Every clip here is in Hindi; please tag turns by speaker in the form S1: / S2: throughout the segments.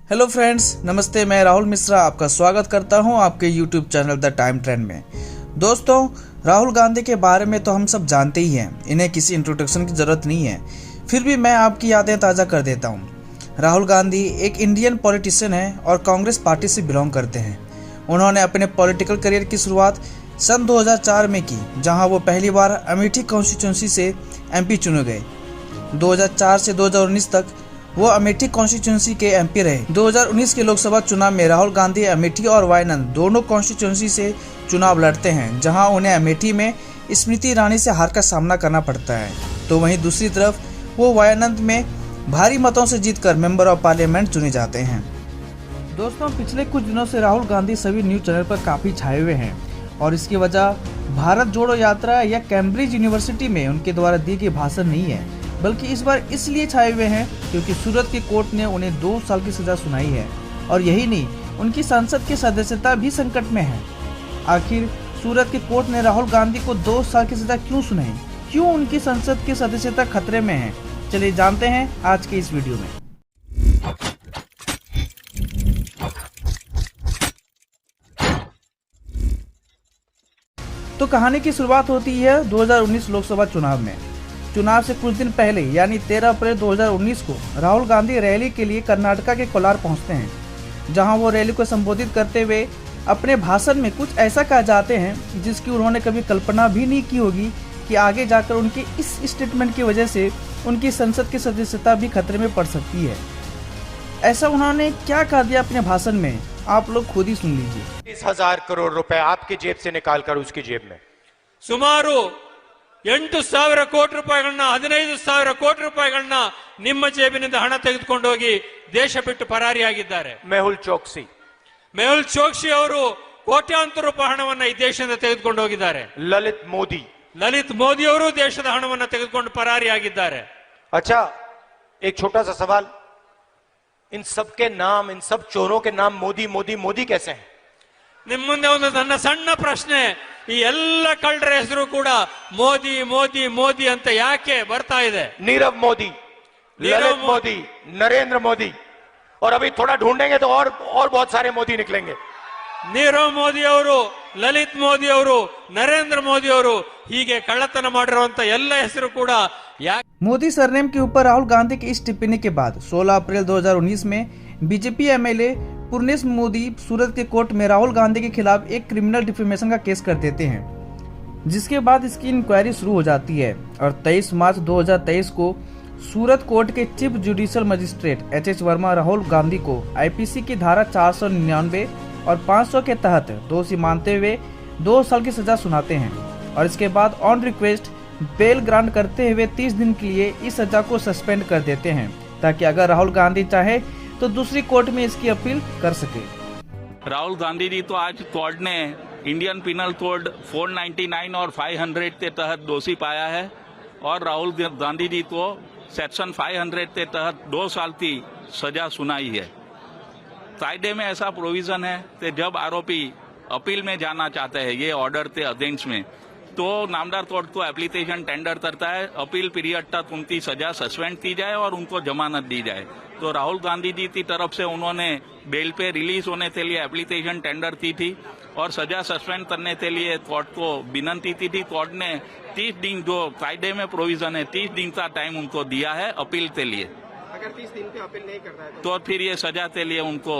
S1: हेलो फ्रेंड्स, नमस्ते। मैं राहुल मिश्रा आपका स्वागत करता हूं आपके YouTube channel the time trend में। दोस्तों, राहुल गांधी के बारे में तो हम सब जानते ही हैं, इन्हें किसी इंट्रोडक्शन की ज़रूरत नहीं है। फिर भी मैं आपकी यादें ताज़ा कर देता हूं। राहुल गांधी एक इंडियन पॉलिटिशियन हैं और कांग्रेस पार्टी से बिलोंग करते हैं। उन्होंने अपने पॉलिटिकल करियर की शुरुआत सन 2004 में की, जहाँ वो पहली बार अमेठी कॉन्स्टिट्यूंसी से MP चुने गए। 2004 से 2019 तक वो अमेठी कॉन्स्टिट्यूंसी के MP रहे। 2019 के लोकसभा चुनाव में राहुल गांधी अमेठी और वायनाड दोनों कॉन्स्टिट्यूंसी से चुनाव लड़ते हैं, जहां उन्हें अमेठी में स्मृति ईरानी से हार का सामना करना पड़ता है, तो वहीं दूसरी तरफ वो वायनाड में भारी मतों से जीतकर मेंबर ऑफ पार्लियामेंट चुने जाते हैं। दोस्तों, पिछले कुछ दिनों से राहुल गांधी सभी न्यूज चैनल पर काफ़ी छाए हुए हैं और इसकी वजह भारत जोड़ो यात्रा या कैम्ब्रिज यूनिवर्सिटी में उनके द्वारा दिए गए भाषण नहीं है, बल्कि इस बार इसलिए छाए हुए हैं क्योंकि सूरत की कोर्ट ने उन्हें 2 साल की सजा सुनाई है। और यही नहीं, उनकी संसद की सदस्यता भी संकट में है। आखिर सूरत की कोर्ट ने राहुल गांधी को 2 साल की सजा क्यों सुनाई? क्यों उनकी संसद की सदस्यता खतरे में है? चलिए जानते हैं आज के इस वीडियो में। तो कहानी की शुरुआत होती है 2019 लोकसभा चुनाव में। चुनाव से कुछ दिन पहले यानी 13 अप्रैल 2019 को राहुल गांधी रैली के लिए कर्नाटका के कोलार पहुंचते हैं, जहां वो रैली को संबोधित करते हुए अपने भाषण में कुछ ऐसा कह जाते हैं जिसकी उन्होंने कभी कल्पना भी नहीं की होगी कि आगे जाकर उनके इस स्टेटमेंट की वजह से उनकी संसद की सदस्यता भी खतरे में पड़ सकती है। ऐसा उन्होंने क्या कह दिया अपने भाषण में, आप लोग खुद ही सुन लीजिए।
S2: 30,000 करोड़ रुपए आपकी जेब से निकालकर उसकी जेब में
S3: ಸುಮಾರು 8,000 ಕೋಟಿ ರೂಪಾಯಿಗಳನ್ನ 15,000 ಕೋಟಿ ರೂಪಾಯಿಗಳನ್ನ ನಿಮ್ಮ ಜೇಬಿನಿಂದ ಹಣ ತೆಗೆದುಕೊಂಡು ಹೋಗಿ ದೇಶ ಬಿಟ್ಟು ಪರಾರಿಯಾಗಿದ್ದಾರೆ.
S2: मेहुल चोक्सी
S3: ಅವರು ಕೋಟ್ಯಾಂತರ ರೂಪಾಯಿ ಹಣವನ್ನ ಈ ದೇಶದಿಂದ ತೆಗೆದುಕೊಂಡು ಹೋಗಿದ್ದಾರೆ.
S2: ललित
S3: मोदी ಅವರು ದೇಶದ ಹಣವನ್ನ ತೆಗೆದುಕೊಂಡು ಪರಾರಿಯಾಗಿದ್ದಾರೆ.
S2: अच्छा, एक छोटा सा सवाल, इन सबके नाम, इन सब चोरों के नाम मोदी मोदी मोदी कैसे हैं?
S3: ನಿಮ್ಮ ಮುಂದೆ ಒಂದು ನನ್ನ ಸಣ್ಣ ಪ್ರಶ್ನೆ, ಈ ಎಲ್ಲ ಕಳ್ಳರ ಹೆಸರು ಕೂಡ ಮೋದಿ ಮೋದಿ ಮೋದಿ ಅಂತ ಯಾಕೆ ಬರ್ತಾ ಇದೆ?
S2: नीरव मोदी, ललित मोदी, नरेंद्र मोदी, और अभी थोड़ा ढूंढेंगे तो और बहुत सारे मोदी निकलेंगे.
S3: ನೀರವ್ ಮೋದಿ ಅವರು, ಲಲಿತ್ ಮೋದಿ ಅವರು, ನರೇಂದ್ರ ಮೋದಿ ಅವರು, ಹೀಗೆ ಕಳ್ಳತನ ಮಾಡಿರುವಂತ ಎಲ್ಲ ಹೆಸರು ಕೂಡ
S1: मोदी सरनेम के ऊपर राहुल गांधी की इस टिप्पणी के बाद 16 अप्रैल 2019 में बीजेपी MLA पूर्णेश मोदी सूरत के कोर्ट में राहुल गांधी के खिलाफ एक क्रिमिनल डिफेमेशन का केस कर देते हैं, जिसके बाद इसकी इंक्वायरी शुरू हो जाती है और 23 मार्च 2023 को सूरत कोर्ट के chief judicial magistrate HH Verma Rahul Gandhi को IPC की धारा 499 और 500 के तहत दोषी मानते हुए 2 साल की सजा सुनाते हैं और इसके बाद ऑन रिक्वेस्ट बेल ग्रांट करते हुए 30 दिन के लिए इस सजा को सस्पेंड कर देते हैं, ताकि अगर राहुल गांधी चाहे तो दूसरी कोर्ट में इसकी अपील कर सके।
S4: राहुल गांधी जी तो आज कोर्ट ने इंडियन पिनल कोड 499 और 500 के तहत दोषी पाया है और राहुल गांधी जी को सेक्शन 500 के तहत 2 साल की सजा सुनाई है। कायदे में ऐसा प्रोविजन है कि जब आरोपी अपील में जाना चाहते हैं ये ऑर्डर के अगेंस्ट में, तो नामदार कोर्ट को एप्लीकेशन टेंडर करता है, अपील पीरियड तक उनकी सजा सस्पेंड की जाए और उनको जमानत दी जाए। तो राहुल गांधी जी की तरफ से उन्होंने बेल पे रिलीज होने के लिए एप्लीकेशन टेंडर की थी और सजा सस्पेंड करने के लिए कोर्ट को विनती की थी। कोर्ट ने 30 दिन, जो कायदे में प्रोविजन है, 30 दिन का टाइम उनको दिया है अपील के लिए।
S2: अगर 30 दिन पे अपील नहीं कर रहा है
S4: तो फिर ये सजा के लिए उनको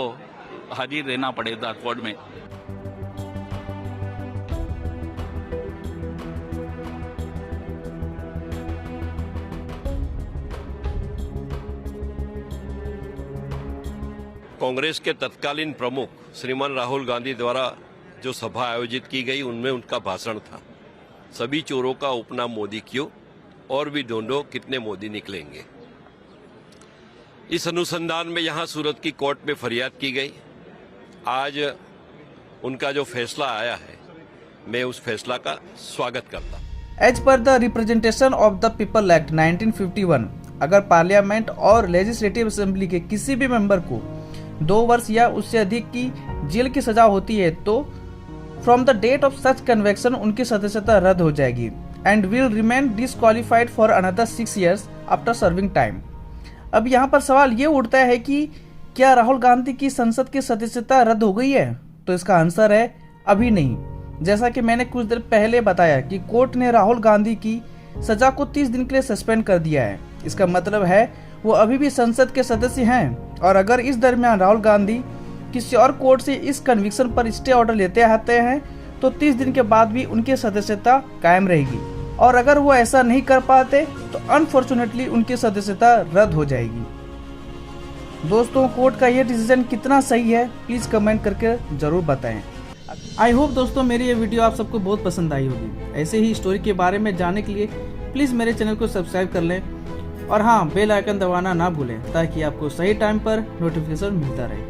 S4: हाजिर रहना पड़ेगा कोर्ट में।
S5: कांग्रेस के तत्कालीन प्रमुख श्रीमान राहुल गांधी द्वारा जो सभा आयोजित की गई उनमें उनका भाषण था, सभी चोरों का उपनाम मोदी क्यों, और भी ढूंढो कितने मोदी निकलेंगे। इस अनुसंधान में यहां सूरत की कोर्ट में फरियाद की गई। आज उनका जो फैसला आया है, मैं उस फैसला का स्वागत करता हूं।
S1: As per the representation of the people act 1951, अगर पार्लियामेंट और लेजिस्लेटिव असेंबली के किसी भी मेंबर को 2 वर्ष या उससे अधिक की जेल की सजा होती है तो from the date of such conviction उनकी सदस्यता रद्द हो जाएगी and will remain disqualified for another 6 years after serving time. अब यहाँ पर सवाल ये उठता है कि क्या राहुल गांधी की संसद की सदस्यता रद्द हो गई है? तो इसका आंसर है अभी नहीं। जैसा कि मैंने कुछ देर पहले बताया कि कोर्ट ने राहुल गांधी की सजा को 30 दिन के लिए सस्पेंड कर दिया है। इसका मतलब है वो अभी भी संसद के सदस्य हैं, और अगर इस दरमियान राहुल गांधी किसी और कोर्ट से इस कन्विक्शन पर स्टे ऑर्डर लेते आते हैं तो 30 दिन के बाद भी उनकी सदस्यता कायम रहेगी, और अगर वो ऐसा नहीं कर पाते तो अनफॉर्चुनेटली उनकी सदस्यता रद्द हो जाएगी। दोस्तों, कोर्ट का ये डिसीजन कितना सही है प्लीज कमेंट करके जरूर बताएं। आई होप दोस्तों मेरी ये वीडियो आप सबको बहुत पसंद आई होगी। ऐसे ही स्टोरी के बारे में जानने के लिए प्लीज मेरे चैनल को सब्सक्राइब कर लें, और हाँ, बेल आइकन दबाना ना भूलें ताकि आपको सही टाइम पर नोटिफिकेशन मिलता रहे।